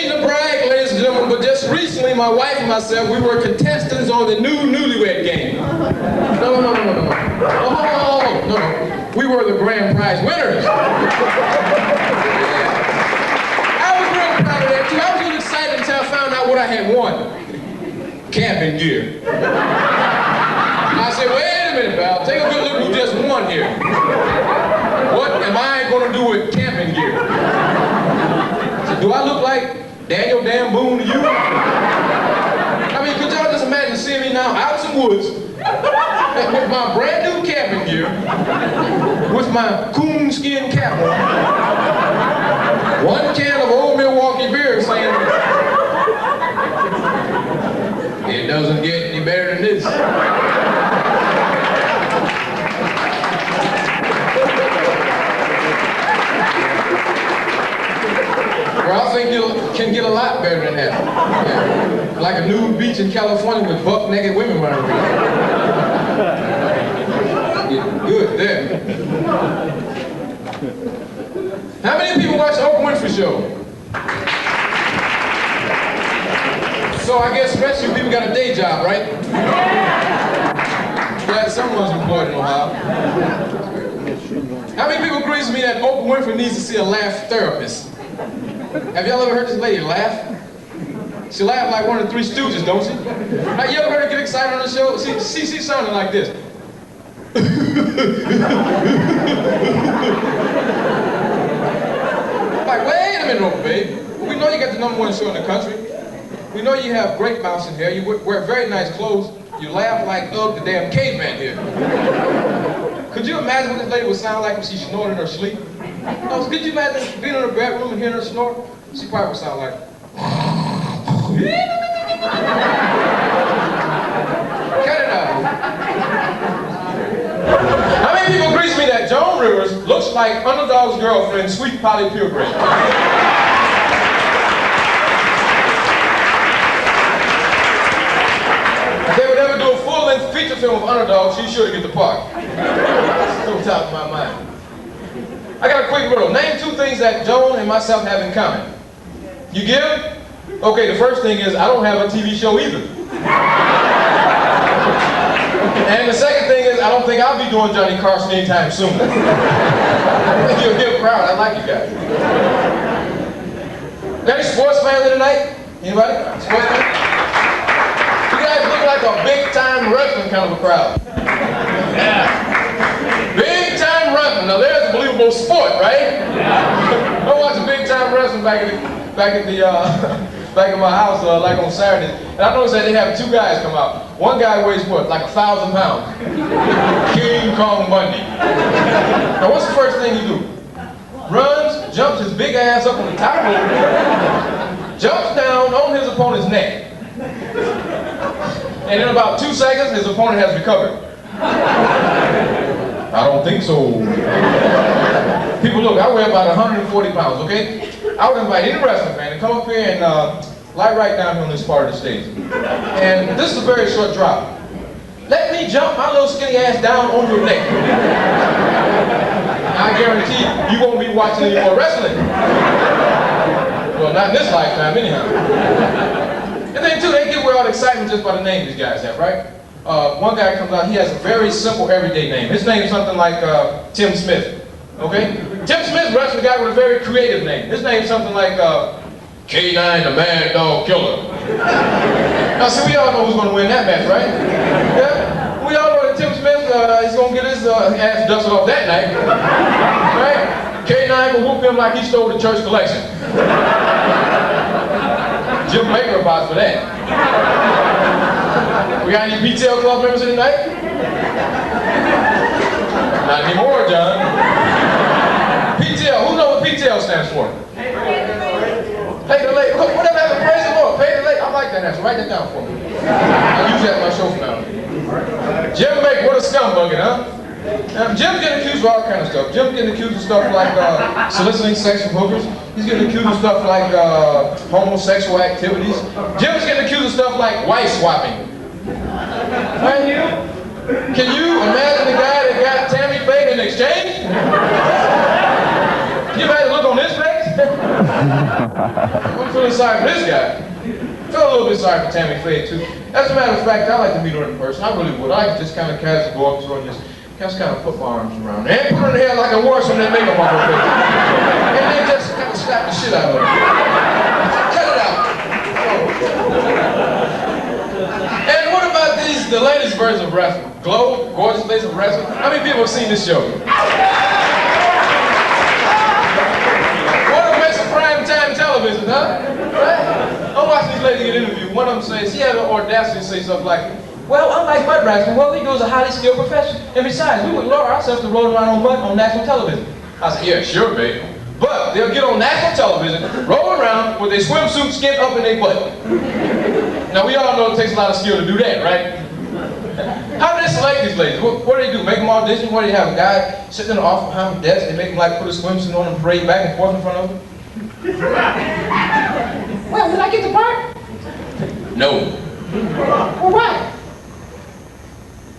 mean to brag, ladies and gentlemen, but just recently my wife and myself, we were contestants on the new Newlywed Game. No. We were the grand prize winners. Yeah. I was real proud of that too. I was really excited until I found out what I had won. Camping gear. I said, wait a minute, pal, take a good look who just won here. What am I gonna do with camping gear? I said, do I look like Daniel Dan Boone to you? I mean, could y'all just imagine seeing me now out in some woods with my brand new camping gear, with my coonskin cap on, one can of old Milwaukee beer saying, it doesn't get any better than this. Well, I think you can get a lot better than that. Yeah. Like a nude beach in California with buck-naked women running around. Yeah, good there. How many people watch the Oprah Winfrey Show? So I guess the rest of you people got a day job, right? Yeah, someone's employed in Ohio. How many people agree with me that Oprah Winfrey needs to see a laugh therapist? Have y'all ever heard this lady laugh? She laughs like one of the Three Stooges, don't she? Have you ever heard her get excited on the show? She sounded like this. Like, wait a minute, Oprah, babe. We know you got the #1 show in the country. We know you have great bouncing hair. You wear very nice clothes. You laugh like Ugg the damn caveman here. Could you imagine what this lady would sound like when she snored in her sleep? No, could you imagine being in her bedroom and hearing her snore? She probably would sound like... Cut it out. How many people agree with me that Joan Rivers looks like Underdog's girlfriend, Sweet Polly Purebred? If they would ever do a full-length feature film of Underdog, she's sure to get the part. It's on top of my mind. I got a quick riddle. Name 2 things that Joan and myself have in common. You get it? Okay, the first thing is I don't have a TV show either. And the second thing is I don't think I'll be doing Johnny Carson anytime soon. You're a good crowd. I like you guys. Any sports fans tonight? Anybody? Sports fans? You guys look like a big-time wrestling kind of a crowd. Yeah. Big-time wrestling. Now there's a believable sport, right? Yeah. I watched big-time wrestling back in my house, like on Saturdays. And I noticed that they have 2 guys come out. One guy weighs what, like 1,000 pounds. King Kong Bundy. Now what's the first thing he do? Runs, jumps his big ass up on the top rope, jumps down on his opponent's neck. And in about 2 seconds, his opponent has recovered. I don't think so. People, look, I weigh about 140 pounds, okay? I would invite any wrestling fan to come up here and lie right down here on this part of the stage. And this is a very short drop. Let me jump my little skinny ass down on your neck. I guarantee you won't be watching any more wrestling. Well, not in this lifetime, anyhow. And then, too, they get all the excitement just by the name these guys have, right? One guy comes out, he has a very simple, everyday name. His name's something like Tim Smith, okay? Tim Smith's a wrestling guy with a very creative name. His name's something like K9, the Mad Dog Killer. Now, see, we all know who's going to win that match, right? Yeah? We all know that Tim Smith is going to get his ass dusted off that night, right? K9 will whoop him like he stole the church collection. Jim Baker about for that. We got any PTL club members here tonight? Not anymore, John. PTL, who knows what PTL stands for? Pay the late. Whatever happened, praise the Lord. Pay the late. I like that answer. Write that down for me. I'll use that in my show from now. Jim Baker, what a scumbucket, huh? Now, Jim's getting accused of all kind of stuff. Jim's getting accused of stuff like soliciting sex from hookers. He's getting accused of stuff like homosexual activities. Jim's getting accused of stuff like wife swapping. Right? Can you imagine the guy that got Tammy Faye in exchange? Can you imagine the look on his face? feeling sorry for this guy. Felt a little bit sorry for Tammy Faye too. As a matter of fact, I like to meet her in person. I really would. I just kind of casually go up to her and just kind of put my arms around her. And put her in the hair like I wore some of that makeup on her face. And then just kind of slap the shit out of her. Cut it out. And what about the latest version of wrestling? Glow, gorgeous ladies of wrestling. How many people have seen this show? One of the best prime time television, huh? Right? I'm watching these ladies get interviewed. One of them says, she had the audacity to say something like, well, unlike mud wrestling, what we do is a highly skilled profession. And besides, we would lower ourselves to rolling around on mud on national television. I said, yeah, sure, babe. But they'll get on national television, roll around with their swimsuit skinned up in their butt. Now, we all know it takes a lot of skill to do that, right? How do they select these ladies? What do they do? Make them audition? What do you have? A guy sitting in the office behind the desk, they make him like put a swimsuit on and parade back and forth in front of him? Well, did I get the part? No. Well, why?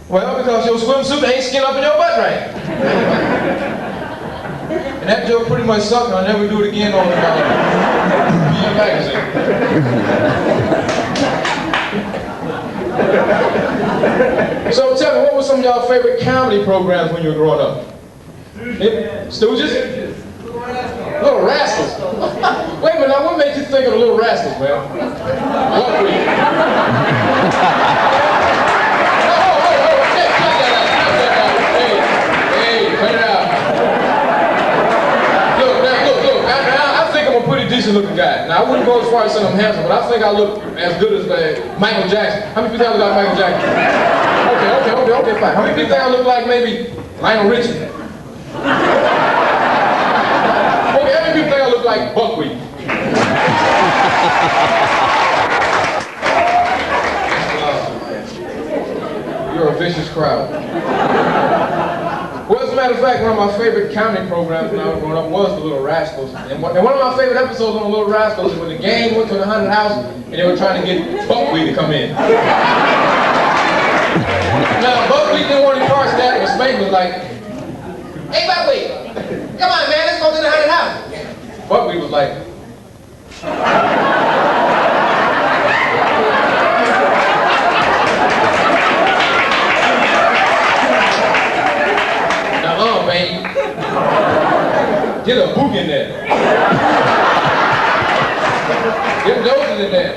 Well, because your swimsuit ain't skinned up in your butt right. And that joke pretty much sucked, and I'll never do it again on PM magazine. So tell me, what were some of y'all favorite comedy programs when you were growing up? Stooges? Little Rascals. Wait a minute, now what made you think of the Little Rascals, man? What were you? Decent looking guy. Now I wouldn't go as far as saying I'm handsome, but I think I look as good as Michael Jackson. How many people think I look like Michael Jackson? Okay, fine. How many people think I look like maybe Lionel Richie? Okay, how many people think I look like Buckwheat? You're a vicious crowd. Well, as a matter of fact, one of my favorite comedy programs when I was growing up was The Little Rascals. And one of my favorite episodes on The Little Rascals is when the gang went to the haunted house and they were trying to get Buckwheat to come in. Now, Buckwheat didn't want any parts of that, but Spade was like, hey, Buckwheat, come on, man, let's go to the haunted house. Buckwheat was like, baby. Get a book in there. Get doses in there.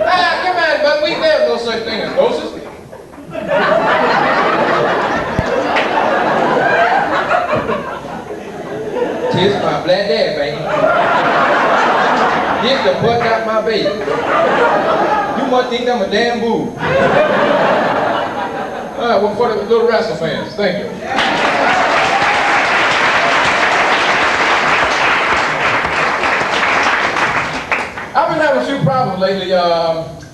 Ah, come on, but we there's no such thing as doses. Kiss my black dad, baby. Get the butt out my baby. You must think I'm a damn boo. All right, well, for the Little Rascal fans, thank you. I've been having a few problems lately.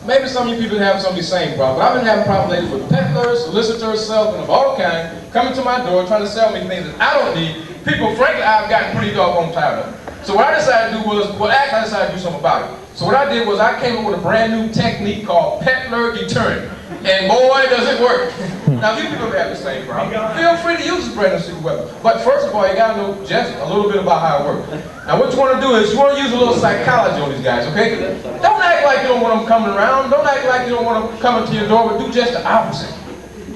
Maybe some of you people have some of these same problems. I've been having problems lately with peddlers, solicitors, salesmen of all kinds coming to my door trying to sell me things that I don't need. People, frankly, I've gotten pretty doggone tired of. So what I decided to do was, I decided to do something about it. So what I did was I came up with a brand new technique called peddler deterrent. And boy, does it work. Now, if you people have the same problem, feel free to use this brand new secret weapon. But first of all, you gotta know just a little bit about how it works. Now, what you wanna do is you wanna use a little psychology on these guys, okay? Don't act like you don't want them coming around. Don't act like you don't want them coming to your door, but do just the opposite.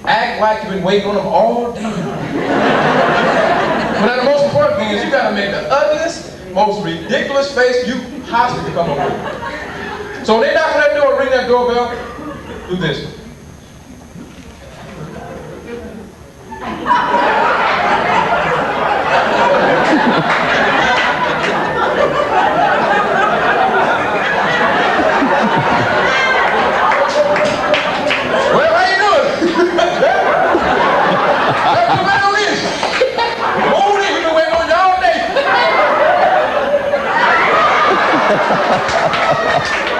Act like you've been waiting on them all day. But now the most important thing is you gotta make the ugliest, most ridiculous face you possibly come up with. So when they knock on that door, ring that doorbell, do this. Well, how you doing? That's the man on this. Oh, we've been waiting on you all day.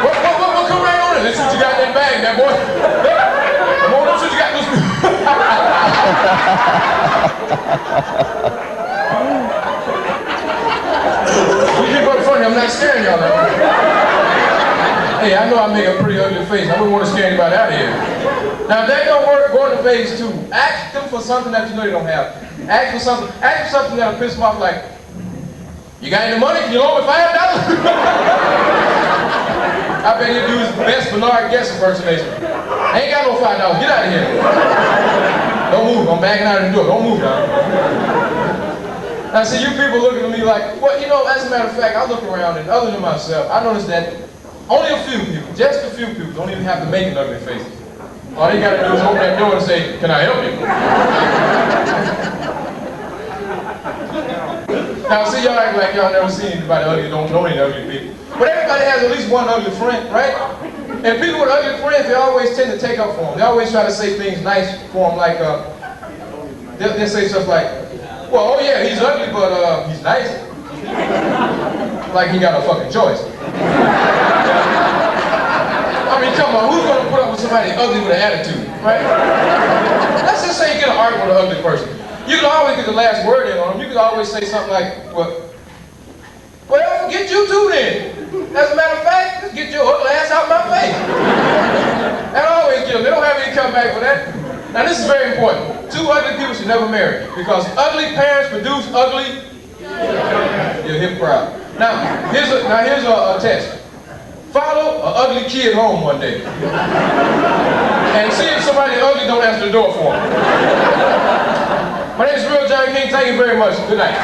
Well, come right on in. Let's see what you got in that bag, that boy. Come on, let's see what you got in this. You keep up funny, I'm not scaring y'all now. Hey, I know I make a pretty ugly face. I wouldn't want to scare anybody out of here. Now, if that don't work, go into phase 2. Ask them for something that you know they don't have. Ask for something that'll piss them off, like, you got any money? Can you loan me $5? I bet he'll do his best Bernard Guest impersonation. I ain't got no $5. Get out of here. Don't move. I'm backing out of the door. Don't move now. Now, see, you people looking at me like, well, you know, as a matter of fact, I look around and other than myself, I notice that only a few people, just a few people, don't even have to make an ugly face. All they gotta do is open that door and say, can I help you? Now, see, y'all act like y'all never seen anybody ugly, don't know any ugly people. But everybody has at least one ugly friend, right? And people with ugly friends, they always tend to take up for them. They always try to say things nice for them, like, they'll say stuff like, well, oh yeah, he's ugly, but he's nice. Like he got a fucking choice. I mean, come on, who's gonna put up with somebody ugly with an attitude, right? Let's just say you get an argument with an ugly person. You can always get the last word in on them. You can always say something like, well, get you too then. As a matter of fact, just get your ugly ass out my face. That always kills. They don't have any comeback for that. Now this is very important. Two ugly people should never marry because ugly parents produce ugly. You're hip crowd. Now here's a test. Follow an ugly kid home one day and see if somebody ugly don't answer the door for him. My name is Real John King. Thank you very much. Good night.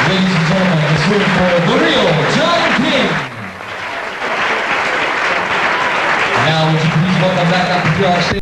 Ladies and gentlemen, let's hear it for the Real John King. Now, would you please welcome back up to our stage.